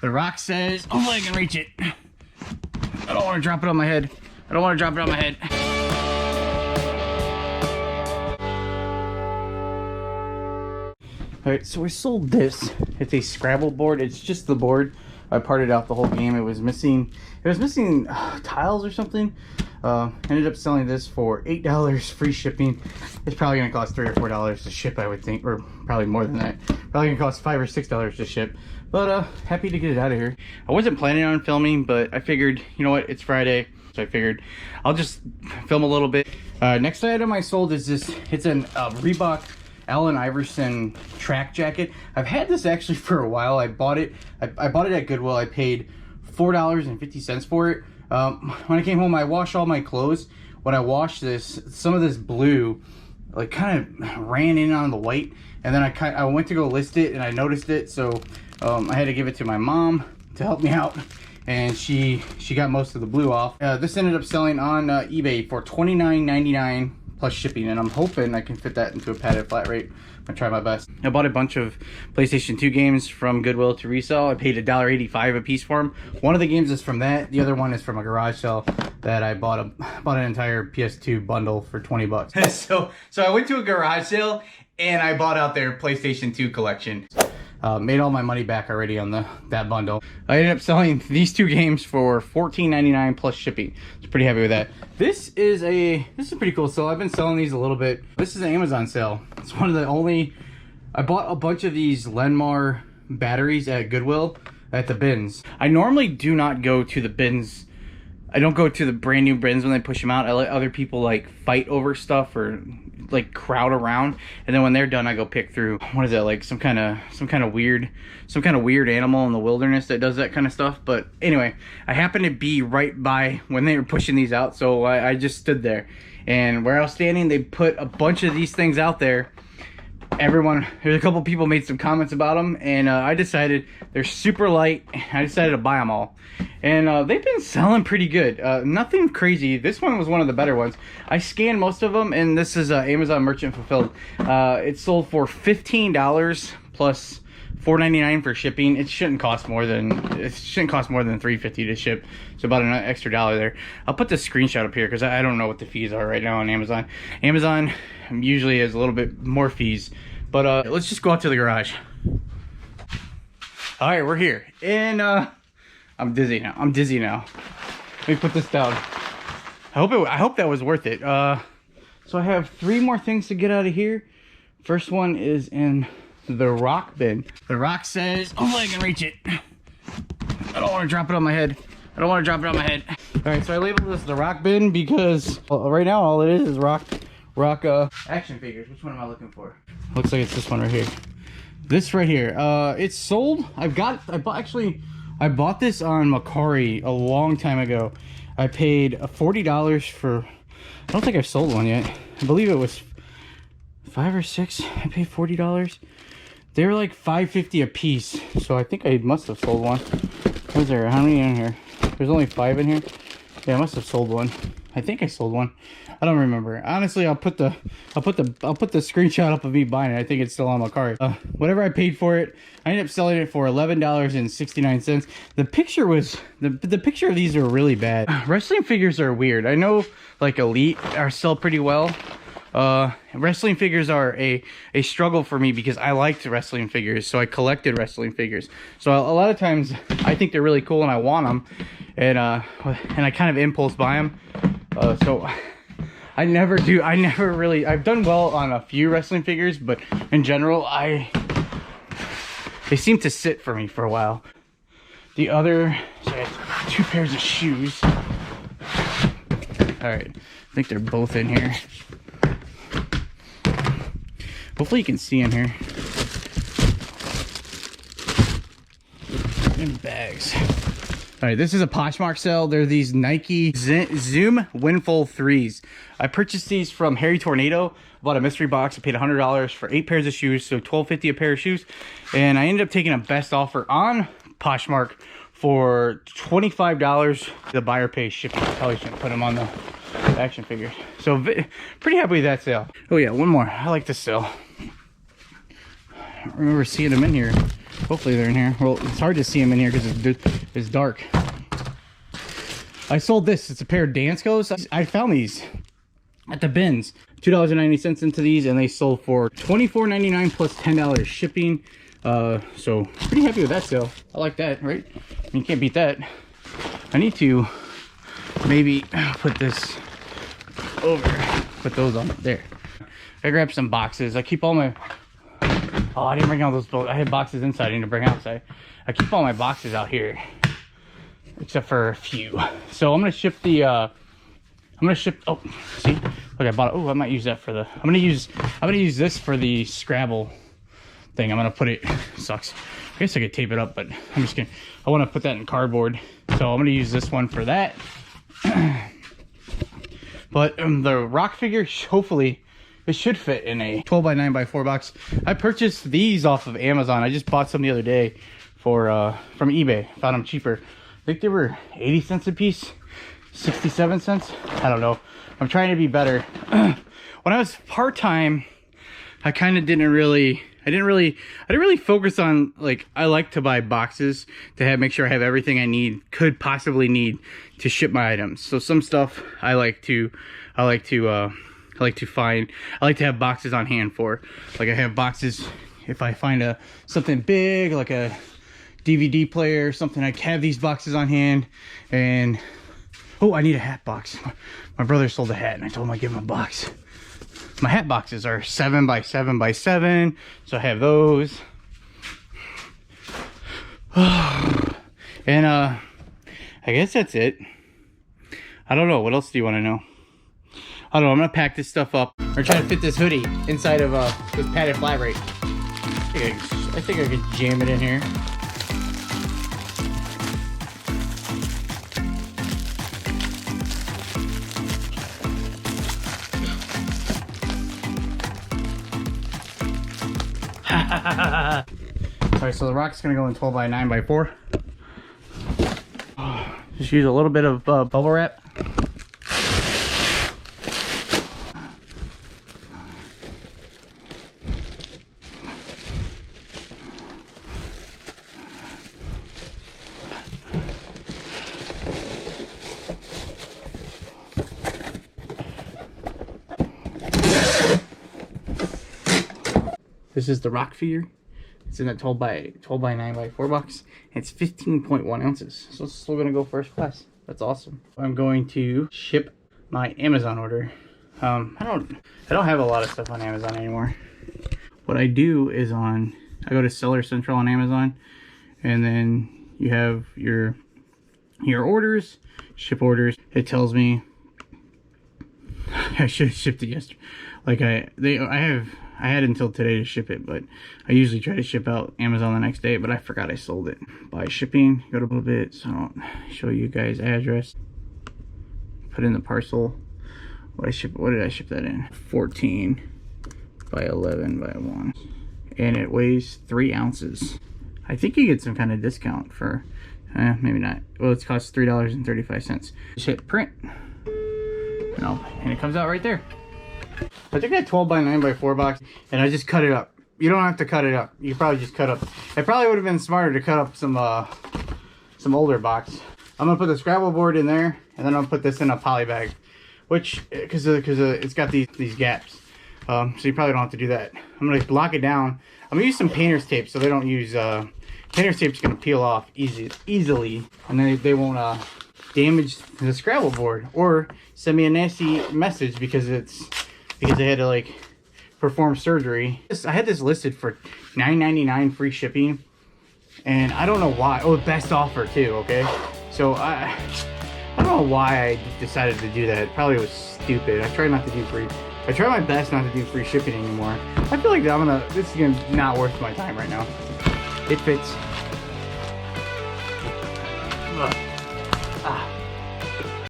The rock says, hopefully I can reach it. I don't want to drop it on my head. I don't want to drop it on my head. All right, so I sold this. It's a Scrabble board. It's just the board. I parted out the whole game. It was missing tiles or something. Ended up selling this for $8 free shipping. It's probably gonna cost $3 or $4 to ship, I would think, or probably more than that. Probably gonna cost $5 or $6 to ship. But happy to get it out of here. I wasn't planning on filming, but I figured, you know what, it's Friday, so I figured I'll just film a little bit. Next item I sold is this. It's an Reebok Allen Iverson track jacket. I've had this actually for a while. I bought it. I bought it at Goodwill. I paid $4.50 for it. When I came home, I washed all my clothes. When I washed this, some of this blue like kind of ran in on the white, and then I went to go list it and I noticed it, so I had to give it to my mom to help me out, and she got most of the blue off. This ended up selling on eBay for $29.99 plus shipping, and I'm hoping I can fit that into a padded flat rate. I'm gonna try my best. I bought a bunch of PlayStation 2 games from Goodwill to resell. I paid $1.85 a piece for them. One of the games is from that. The other one is from a garage sale that I bought an entire PS2 bundle for 20 bucks. so I went to a garage sale and I bought out their PlayStation 2 collection. Made all my money back already on that bundle. I ended up selling these two games for $14.99 plus shipping. I was pretty happy with that. This is a pretty cool sale. I've been selling these a little bit. This is an Amazon sale. It's one of the only. I bought a bunch of these Lenmar batteries at Goodwill at the bins. I normally do not go to the bins. I don't go to the brand new bins when they push them out. I let other people like fight over stuff or like crowd around, and then when they're done I go pick through. What is that, like some kind of weird animal in the wilderness that does that kind of stuff? But anyway, I happened to be right by when they were pushing these out, so I just stood there, and where I was standing they put a bunch of these things out there. There's a couple people made some comments about them, and I decided they're super light. I decided to buy them all, and they've been selling pretty good. Nothing crazy. This one was one of the better ones. I scanned most of them, and this is Amazon Merchant Fulfilled. It sold for $15 plus $4.99 for shipping. It shouldn't cost more than $3.50 to ship, so about an extra $1 there. I'll put the screenshot up here because I don't know what the fees are right now on Amazon. Amazon usually has a little bit more fees, but let's just go out to the garage. All right, we're here, and I'm dizzy now. Let me put this down. I hope that was worth it. So I have 3 more things to get out of here. First one is in the rock bin. The rock says, hopefully I can reach it. I don't want to drop it on my head. All right, so I labeled this the rock bin because right now all it is rock action figures. Which one am I looking for? Looks like it's this one right here. This right here. It's sold. I bought this on Mercari a long time ago. I paid $40 for. I don't think I've sold one yet. I believe it was 5 or 6. I paid $40. They were like $5.50 a piece, so I think I must have sold one. Was there, how many in here? There's only 5 in here. Yeah, I must have sold one. I think I sold one. I don't remember. Honestly, I'll put the screenshot up of me buying it. I think it's still on my card. Whatever I paid for it, I ended up selling it for $11.69. The picture of these are really bad. Wrestling figures are weird. I know like Elite sell pretty well. Wrestling figures are a struggle for me because I liked wrestling figures, so I collected wrestling figures. So a lot of times I think they're really cool and I want them, and I kind of impulse buy them. So I've done well on a few wrestling figures, but in general they seem to sit for me for a while. So I have 2 pairs of shoes. All right, I think they're both in here. Hopefully you can see in here. In bags. All right, this is a Poshmark sale. They're these Nike Zoom Windfall 3s. I purchased these from Harry Tornado. Bought a mystery box. I paid $100 for 8 pairs of shoes, so $12.50 a pair of shoes. And I ended up taking a best offer on Poshmark for $25. The buyer pays shipping. I probably shouldn't put them on the action figures. So pretty happy with that sale. Oh yeah, one more. I like this sale. I don't remember seeing them in here Hopefully they're in here. Well, it's hard to see them in here because it's dark. I sold this. It's a pair of Danskos. I found these at the bins. $2.90 into these, and they sold for $24.99 plus $10 shipping. So pretty happy with that sale. I like that, right? I mean, you can't beat that. I need to maybe put this over, put those on there. I grabbed some boxes. I keep all my, oh, I didn't bring all those, I had boxes inside I need to bring outside. I keep all my boxes out here, except for a few. So I'm gonna ship the, oh, see, look, I bought it. Oh, I might use that for the, I'm gonna use this for the Scrabble thing. I'm gonna put it, sucks. I guess I could tape it up, but I'm just gonna, I wanna put that in cardboard. So I'm gonna use this one for that. But the rock figure, hopefully, it should fit in a 12 by 9 by 4 box. I purchased these off of Amazon. I just bought some the other day for from eBay. Found them cheaper. I think they were 80 cents a piece, 67 cents. I don't know. I'm trying to be better. When I was part-time, I kind of didn't really focus on, like, I like to buy boxes to make sure I have everything I could possibly need to ship my items. So some stuff I like to have boxes on hand for. Like, I have boxes if I find something big, like a DVD player or something, I have these boxes on hand. And oh, I need a hat box. My brother sold a hat and I told him I'd give him a box. My hat boxes are 7 by 7 by 7, so I have those. And I guess that's it. I don't know, what else do you want to know? I don't know, I'm gonna pack this stuff up. We're trying to fit this hoodie inside of this padded flat rate. I think I could jam it in here. Alright, so the rock's gonna go in 12 by 9 by 4. Just use a little bit of bubble wrap. This is the rock figure. It's in a 12 by 9 by 4 box. And it's 15.1 ounces. So it's still gonna go first class. That's awesome. I'm going to ship my Amazon order. I don't have a lot of stuff on Amazon anymore. What I do is I go to Seller Central on Amazon, and then you have your orders, ship orders. It tells me I should have shipped it yesterday. Like I had until today to ship it, but I usually try to ship out Amazon the next day, but I forgot I sold it. By shipping, go to a little bit, so I'll show you guys address. Put in the parcel. What did I ship that in? 14 by 11 by 1. And it weighs 3 ounces. I think you get some kind of discount for, maybe not. Well, it costs $3.35. Just hit print. And it comes out right there. I took that 12 by 9 by 4 box and I just cut it up. You don't have to cut it up. You probably just cut up. It probably would have been smarter to cut up some older box. I'm gonna put the Scrabble board in there, and then I'll put this in a poly bag, which because it's got these gaps. So you probably don't have to do that. I'm gonna lock it down. I'm gonna use some painter's tape so they don't use painter's tape's gonna peel off easily, and then they won't damage the Scrabble board or send me a nasty message because they had to, like, perform surgery. I had this listed for $9.99 free shipping, and I don't know why. Oh, best offer too. Okay, so I don't know why I decided to do that. It probably was stupid. I try not to do free. I try my best not to do free shipping anymore. I feel like this is not worth my time right now. It fits. Ugh. Ah.